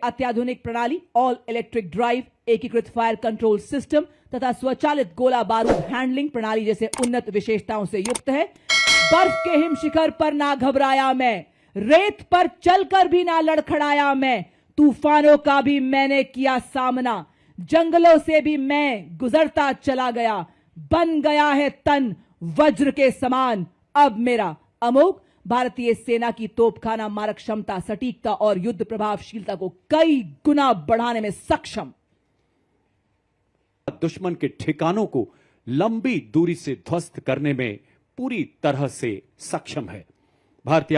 अत्याधुनिक प्रणाली, all electric drive, एकीकृत फायर कंट्रोल सिस्टम तथा स्वचालित गोला बारूद हैंडलिंग प्रणाली जैसे उन्नत विशेषताओं से युक्त है। बर्फ के हिम शिखर पर ना घबराया मैं, रेत पर चलकर भी ना लड़खड़ाया मैं, तूफानों का भी मैंने किया सामना, जंगलों से भी मैं गुजरता चला गया, बन गया है तन वज्र के समान अब मेरा। अमोघ भारतीय सेना की तोपखाना मारक क्षमता, सटीकता और युद्ध प्रभावशीलता को कई गुना बढ़ाने में सक्षम। दुश्मन के ठिकानों को लंबी दूरी से ध्वस्त करने में पूरी तरह से सक्षम है। भारतीय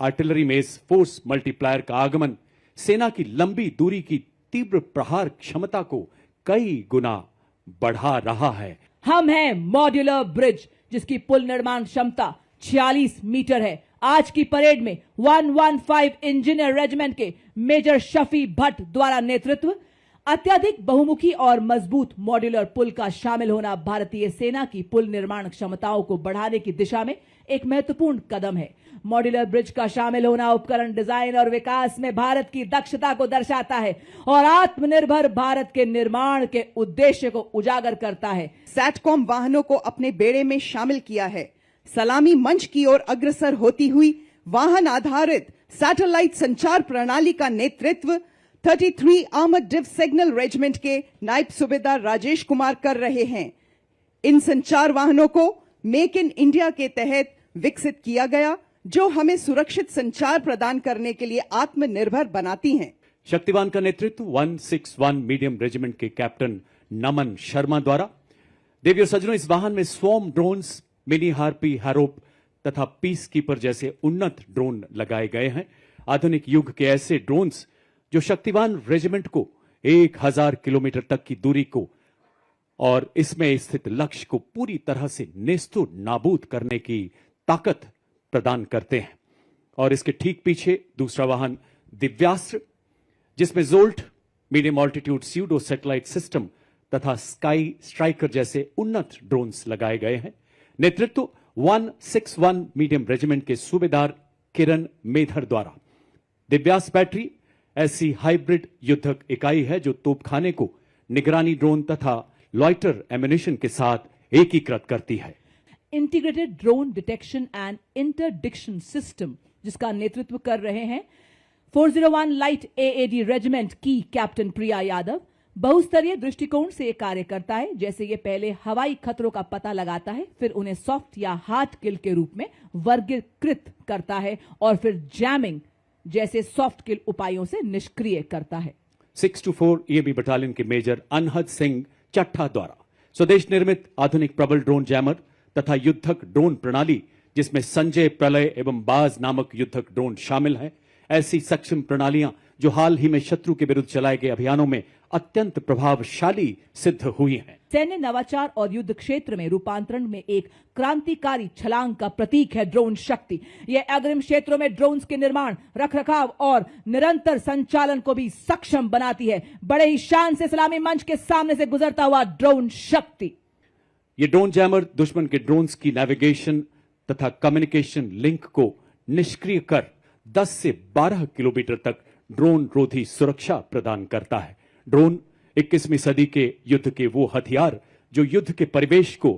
आर्टिलरी में इस फोर्स मल्टीप्लायर का आगमन सेना की लंबी दूरी की तीव्र प्रहार क्षमता को कई गुना बढ़ा रहा है। हम हैं मॉड्यूलर ब्रिज, जिसकी पुल निर्माण क्षमता 46 मीटर है। आज की परेड में 115 इंजीनियर रेजिमेंट के मेजर शफी भट्ट द्वारा नेतृत्व, अत्यधिक बहुमुखी और मजबूत मॉड्यूलर पुल का शामिल होना भारतीय सेना की पुल निर्माण क्षमताओं को बढ़ाने की दिशा में एक महत्वपूर्ण कदम है। मॉड्यूलर ब्रिज का शामिल होना उपकरण डिजाइन और विकास में भारत की दक्षता को दर्शाता है और आत्मनिर्भर भारत के निर्माण के उद्देश्य को उजागर करता है। सैटकॉम वाहनों को अपने बेड़े में शामिल किया है। सलामी मंच की ओर अग्रसर होती हुई वाहन आधारित सैटेलाइट संचार प्रणाली का नेतृत्व 33 आर्मर्ड डिव सिग्नल रेजिमेंट के नायब सूबेदार राजेश कुमार कर रहे हैं। इन संचार वाहनों को मेक इन इंडिया के तहत विकसित किया गया, जो हमें सुरक्षित संचार प्रदान करने के लिए आत्मनिर्भर बनाती हैं। शक्तिवान का नेतृत्व 161 मीडियम रेजिमेंट के कैप्टन नमन शर्मा द्वारा। देवियों सज्जनों, इस वाहन में स्वॉर्म ड्रोन्स, मिनी हार्पी, हैरोप तथा पीस कीपर जैसे उन्नत ड्रोन लगाए गए हैं। आधुनिक युग के ऐसे ड्रोन्स जो शक्तिवान रेजिमेंट को 1000 किलोमीटर तक की दूरी को और इसमें स्थित लक्ष्य को पूरी तरह से नेस्तु नाबूद करने की ताकत प्रदान करते हैं। और इसके ठीक पीछे दूसरा वाहन दिव्यास्त्र, जिसमें jolt, medium altitude pseudo satellite system तथा स्काई स्ट्राइकर जैसे उन्नत ड्रोन्स लगाए गए हैं। नेतृत्व 161 मीडियम रेजिमेंट के सूबेदार किरण मेधर द्वारा। दिव्यास्त्र बैटरी ऐसी हाइब्रिड युद्धक इकाई है जो तोपखाने को निगरानी ड्रोन तथा लॉइटर एम्यूनिशन के साथ एकीकृत करती है। Integrated drone detection and interdiction system, जिसका नेतृत्व कर रहे हैं 401 लाइट एएडी रेजिमेंट की कैप्टन प्रिया यादव। बहुस्तरीय दृष्टिकोण से यह कार्य करता है। जैसे ये पहले हवाई खतरों का पता लगाता है, फिर उन्हें सॉफ्ट या हार्ड किल के रूप में वर्गीकृत करता है और फिर जैमिंग जैसे सॉफ्ट किल उपायों से निष्क्रिय करता है। 624 ईएबी बटालियन के मेजर अनहद सिंह चट्ठा द्वारा स्वदेश निर्मित आधुनिक प्रबल ड्रोन जैमर तथा युद्धक ड्रोन प्रणाली, जिसमें संजय, प्रलय एवं बाज नामक युद्धक ड्रोन शामिल हैं। ऐसी सक्षम प्रणालियां जो हाल ही में शत्रु के विरुद्ध चलाए गए अभियानों में अत्यंत प्रभावशाली सिद्ध हुई हैं। सैन्य नवाचार और युद्ध क्षेत्र में रूपांतरण में एक क्रांतिकारी छलांग का प्रतीक है ड्रोन शक्ति। यह अग्रिम क्षेत्रों में ड्रोन्स के निर्माण, रखरखाव और निरंतर संचालन को भी सक्षम बनाती है। बड़े ही शान से सलामी मंच के सामने से गुजरता हुआ ड्रोन शक्ति। यह ड्रोन जैमर दुश्मन के ड्रोन्स की नेविगेशन तथा कम्युनिकेशन लिंक को निष्क्रिय कर 10 से 12 किलोमीटर तक ड्रोन रोधी सुरक्षा प्रदान करता है। ड्रोन 21वीं सदी के युद्ध के वो हथियार जो युद्ध के परिवेश को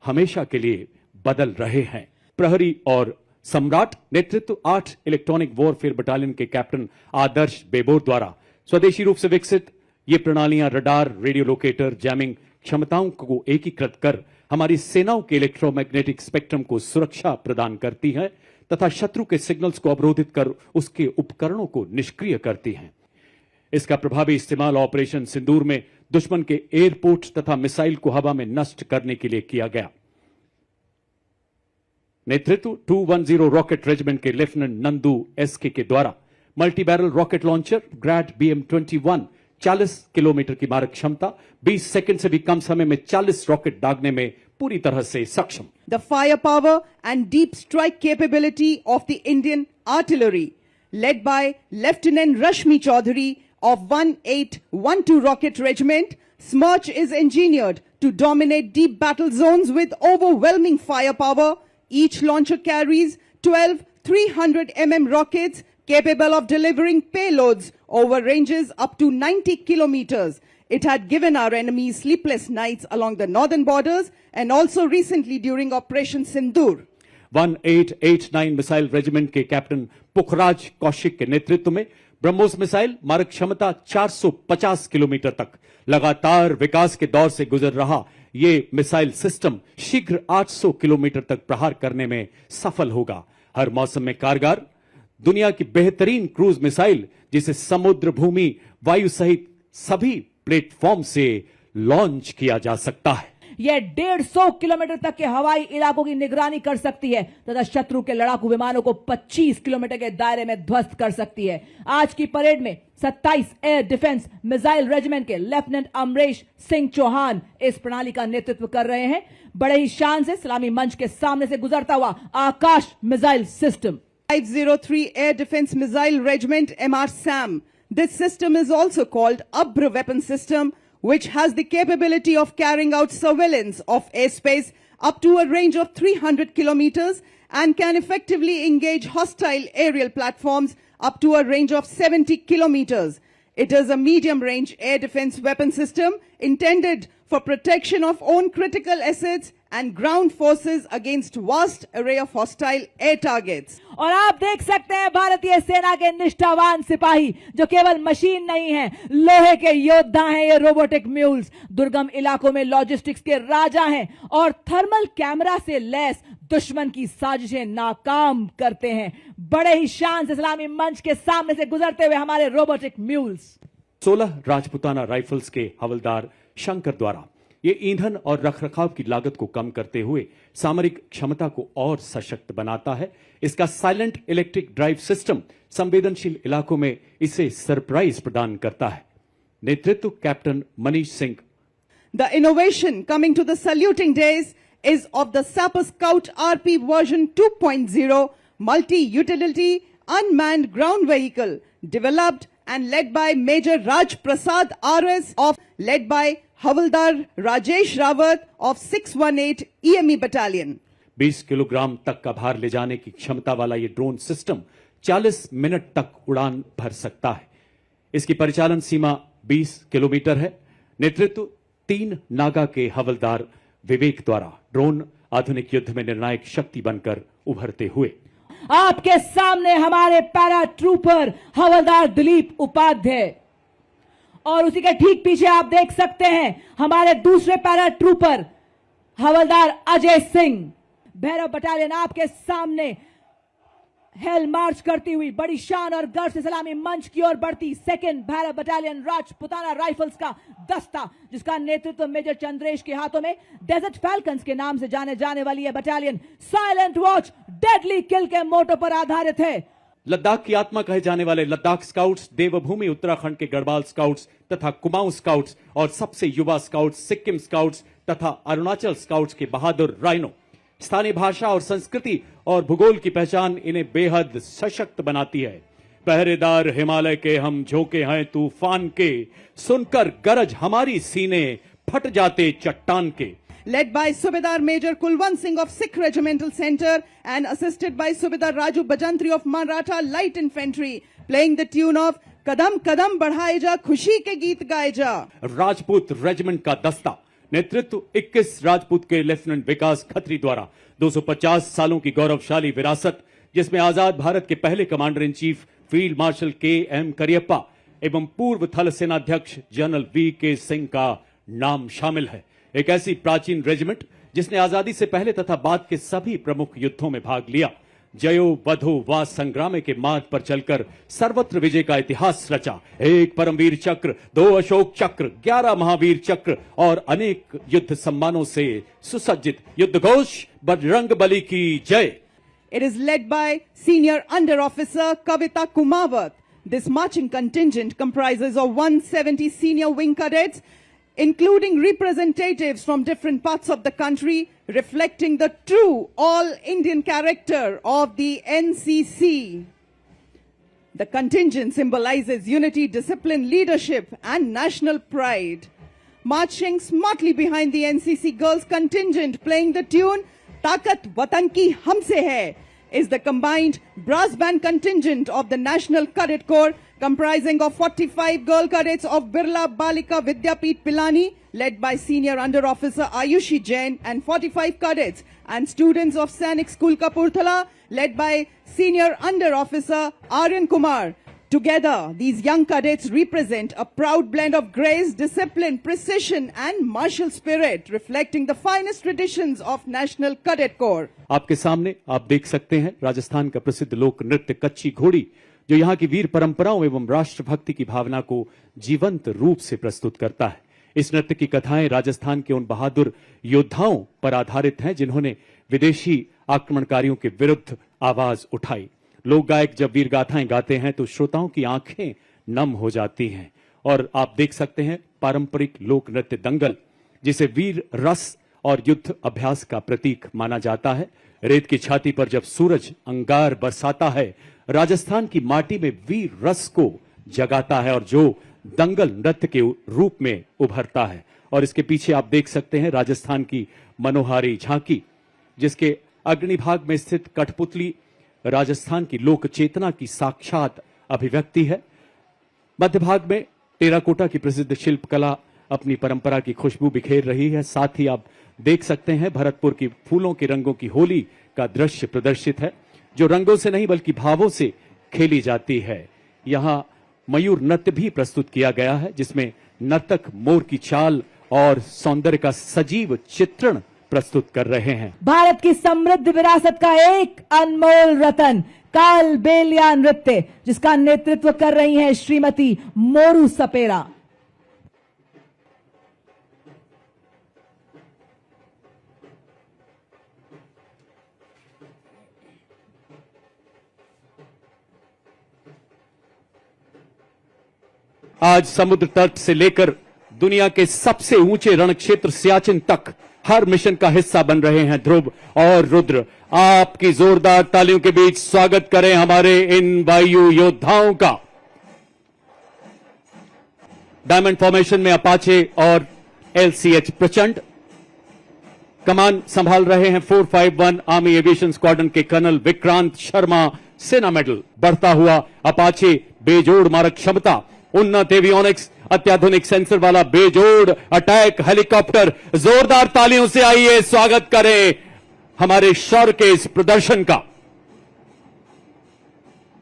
हमेशा के लिए बदल रहे हैं। प्रहरी और सम्राट नेतृत्व 8 इलेक्ट्रॉनिक वॉरफेयर बटालियन के कैप्टन आदर्श बेबोर द्वारा स्वदेशी रूप से विकसित ये प्रणालियां रडार, रेडियो लोकेटर, जैमिंग क्षमताओं को एकीकृत कर हमारी सेनाओं के इलेक्ट्रोमैग्नेटिक स्पेक्ट्रम को सुरक्षा प्रदान करती हैं तथा शत्रु के सिग्नल्स को अवरोधित कर उसके उपकरणों को निष्क्रिय करती हैं। इसका प्रभावी इस्तेमाल ऑपरेशन सिंदूर में दुश्मन के एयरपोर्ट तथा मिसाइल को हवा में नष्ट करने के लिए किया गया। नेतृत्व 210 रॉकेट रेजिमेंट के लेफ्टिनेंट नंदू एसके के द्वारा multi barrel rocket launcher Grad BM-21 40 kilometre की मारक क्षमता, 20 सेकंड से भी कम समय में 40 रॉकेट दागने में पूरी तरह से सक्षम। The firepower and deep strike capability of the Indian artillery, led by Lieutenant Rashmi Chaudhary of 1812 Rocket Regiment, Smirch is engineered to dominate deep battle zones with overwhelming firepower. Each launcher carries 12 300 mm rockets capable of delivering payloads over ranges up to 90 kilometers. It had given our enemies sleepless nights along the northern borders and also recently during Operation Sindoor. 1889 missile regiment के captain पुखराज कौशिक के नेतृत्व में BrahMos missile मारक क्षमता 450 kilometre तक लगातार विकास के दौर से गुजर रहा ये मिसाइल सिस्टम शीघ्र 800 किलोमीटर तक प्रहार करने में सफल होगा। हर मौसम में कारगर दुनिया की बेहतरीन क्रूज मिसाइल जिसे समुद्र, भूमि, वायु सहित सभी प्लेटफॉर्म से लॉन्च किया जा सकता है। यह 150 किलोमीटर तक के हवाई इलाकों की निगरानी कर सकती है तथा शत्रु के लड़ाकू विमानों को 25 किलोमीटर के दायरे में ध्वस्त कर सकती है। आज की परेड में 27 एयर डिफेंस मिसाइल रेजिमेंट के लेफ्टिनेंट अमरेश सिंह चौहान इस प्रणाली का नेतृत्व कर रहे हैं। बड़े ही शान से सलामी मंच के सामने से गुजरता हुआ आकाश missile system 503 Air Defense Missile Regiment MR-SAM. This system is also called Abra Weapon System, which has the capability of carrying out surveillance of airspace up to a range of 300 kilometers and can effectively engage hostile aerial platforms up to a range of 70 kilometers. It is a medium-range air defense weapon system intended for protection of own critical assets and ground forces against vast array of hostile air targets. और आप देख सकते हैं भारतीय सेना के निष्ठावान सिपाही जो केवल मशीन नहीं है, लोहे के योद्धा हैं। ये रोबोटिक म्यूल्स दुर्गम इलाकों में लॉजिस्टिक्स के राजा हैं और थर्मल कैमरा से लैस दुश्मन की साजिशें नाकाम करते हैं। बड़े ही शान से सलामी मंच के सामने से गुजरते हुए हमारे रोबोटिक म्यूल्स 16 राजपुताना राइफल्स के हवलदार शंकर द्वारा ये ईंधन और रखरखाव की लागत को कम करते हुए सामरिक क्षमता को और सशक्त बनाता है। इसका साइलेंट इलेक्ट्रिक ड्राइव सिस्टम संवेदनशील इलाकों में इसे सरप्राइज प्रदान करता है। नेतृत्व captain Manish Singh. The innovation coming to the saluting days is of the Sapper Scout RP version 2.0 multi-utility unmanned ground vehicle developed and led by Major Raj Prasad RS led by Havaldar Rajesh Rawat of 618 EME Battalion. 20 kilogram तक का भार ले जाने की क्षमता वाला ये drone system 40 minute तक उड़ान भर सकता है। इसकी परिचालन सीमा 20 किलोमीटर है। नेतृत्व 3 नागा के हवलदार विवेक द्वारा ड्रोन आधुनिक युद्ध में निर्णायक शक्ति बनकर उभरते हुए। आपके सामने हमारे पैरा ट्रूपर हवलदार दिलीप उपाध्याय और उसी के ठीक पीछे आप देख सकते हैं हमारे दूसरे पैरा ट्रूपर हवलदार अजय सिंह। भैरव बटालियन आपके सामने हेल मार्च करती हुई बड़ी शान और गर्व से सलामी मंच की ओर बढ़ती second Bhairav battalion Rajputana rifles का दस्ता जिसका नेतृत्व मेजर चंद्रेश के हाथों में डेजर्ट फैल्कन्स के नाम से जाने जाने वाली यह बटालियन साइलेंट वॉच डेडली किल के मोटो पर आधारित है। लद्दाख की आत्मा कहे जाने वाले लद्दाख स्काउट्स, देवभूमि उत्तराखंड के गढ़वाल स्काउट्स तथा कुमाऊं स्काउट्स और सबसे युवा स्काउट्स सिक्किम स्काउट्स तथा अरुणाचल स्काउट्स के बहादुर राइनो स्थानीय भाषा और संस्कृति और भूगोल की पहचान इन्हें बेहद सशक्त बनाती है। पहरेदार हिमालय के हम झोंके हैं तूफान के, सुनकर गरज हमारी सीने फट जाते चट्टान के। Led by Subedar Major Kulwant Singh of Sikh Regimental Center and assisted by Subedar Raju Bajantri of Maratha Light Infantry, playing the tune of Kadam Kadam Badhaye Ja Khushi Ke Geet Gaye Ja. Rajput regiment का दस्ता नेतृत्व 21 राजपूत के lieutenant विकास खत्री द्वारा 250 सालों की गौरवशाली विरासत जिसमें आजाद भारत के पहले commander in chief field marshal KM. Cariappa एवं पूर्व थल सेनाध्यक्ष जनरल वी.के. सिंह का नाम शामिल है। एक ऐसी प्राचीन रेजिमेंट जिसने आजादी से पहले तथा बाद के सभी प्रमुख युद्धों में भाग लिया, जयो वधो वा संग्राम के मार्ग पर चलकर सर्वत्र विजय का इतिहास रचा। 1 परमवीर चक्र, 2 अशोक चक्र, 11 महावीर चक्र और अनेक युद्ध सम्मानों से सुसज्जित युद्ध घोष बजरंगबली की जय। It is led by Senior Under Officer Kavita Kumawat. This marching contingent comprises of 170 senior wing cadets, including representatives from different parts of the country, reflecting the true all-Indian character of the NCC. The contingent symbolizes unity, discipline, leadership, and national pride. Marching smartly behind the NCC girls contingent, playing the tune Taakat Watan Ki Humse Hai. is the combined brass band contingent of the National Cadet Corps, comprising of 45 girl cadets of Birla Balika Vidyapeeth Pilani, led by Senior Under Officer Ayushi Jain, and 45 cadets and students of Sainik School Kapurthala, led by Senior Under Officer Aryan Kumar. Together, these young cadets represent a proud blend of grace, discipline, precision and martial spirit, reflecting the finest traditions of National Cadet Corps. आपके सामने आप देख सकते हैं राजस्थान का प्रसिद्ध लोक नृत्य कच्ची घोड़ी, जो यहाँ की वीर परंपराओं एवं राष्ट्रभक्ति की भावना को जीवंत रूप से प्रस्तुत करता है। इस नृत्य की कथाएं राजस्थान के उन बहादुर योद्धाओं पर आधारित हैं जिन्होंने विदेशी आक्रमणकारियों के विरुद्ध आवाज उठाई। लोक गायक जब वीर गाथाएं गाते हैं तो श्रोताओं की आंखें नम हो जाती हैं। और आप देख सकते हैं पारंपरिक लोक नृत्य दंगल, जिसे वीर रस और युद्ध अभ्यास का प्रतीक माना जाता है। रेत की छाती पर जब सूरज अंगार बरसाता है, राजस्थान की माटी में वीर रस को जगाता है और जो दंगल नृत्य के रूप में उभरता है। और इसके पीछे आप देख सकते हैं राजस्थान की मनोहारी झांकी, जिसके अग्रणी भाग में स्थित कठपुतली राजस्थान की लोक चेतना की साक्षात अभिव्यक्ति है। मध्य भाग में टेराकोटा की प्रसिद्ध शिल्पकला अपनी परंपरा की खुशबू बिखेर रही है। साथ ही आप देख सकते हैं भरतपुर की फूलों के रंगों की होली का दृश्य प्रदर्शित है, जो रंगों से नहीं बल्कि भावों से खेली जाती है। यहाँ मयूर नृत्य भी प्रस्तुत किया गया है, जिसमें नर्तक मोर की चाल और सौंदर्य का सजीव चित्रण प्रस्तुत कर रहे हैं। भारत की समृद्ध विरासत का एक अनमोल रतन काल बेलिया नृत्य, जिसका नेतृत्व कर रही हैं श्रीमती मोरू सपेरा। आज समुद्र तट से लेकर दुनिया के सबसे ऊंचे रण क्षेत्र सियाचिन तक हर मिशन का हिस्सा बन रहे हैं ध्रुव और रुद्र। आपकी जोरदार तालियों के बीच स्वागत करें हमारे इन वायु योद्धाओं का। डायमंड फॉर्मेशन में अपाचे और LCH प्रचंड कमान संभाल रहे हैं 451 आर्मी एविएशन स्क्वाड्रन के कर्नल विक्रांत शर्मा। सेना मेडल बढ़ता हुआ अपाचे बेजोड़ मारक क्षमता, उन्नत एवियोनिक्स, अत्याधुनिक सेंसर वाला बेजोड़ अटैक हेलीकॉप्टर। जोरदार तालियों से आइए स्वागत करें हमारे शौर्य के इस प्रदर्शन का।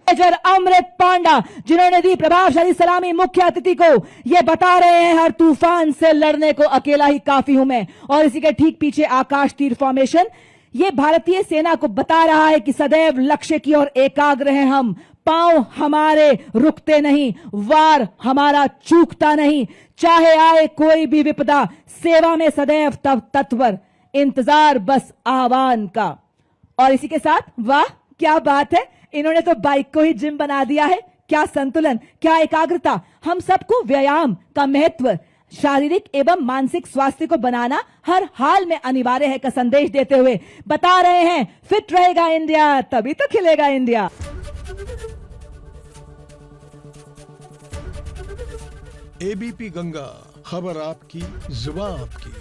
मेजर अमृत पांडा, जिन्होंने दी प्रभावशाली सलामी मुख्य अतिथि को, ये बता रहे हैं हर तूफान से लड़ने को अकेला ही काफी हूं मैं। और इसी के ठीक पीछे आकाश तीर फॉर्मेशन, ये भारतीय सेना को बता रहा है कि सदैव लक्ष्य की ओर एकाग्र हैं हम। पांव हमारे रुकते नहीं, वार हमारा चूकता नहीं, चाहे आए कोई भी विपदा, सेवा में सदैव तत्पर, इंतजार बस आह्वान का। और इसी के साथ वाह क्या बात है, इन्होंने तो बाइक को ही जिम बना दिया है। क्या संतुलन, क्या एकाग्रता। हम सबको व्यायाम का महत्व, शारीरिक एवं मानसिक स्वास्थ्य को बनाना हर हाल में अनिवार्य है का संदेश देते हुए बता रहे हैं फिट रहेगा इंडिया तभी तो खिलेगा इंडिया। ABP गंगा, खबर आपकी, जुबान आपकी।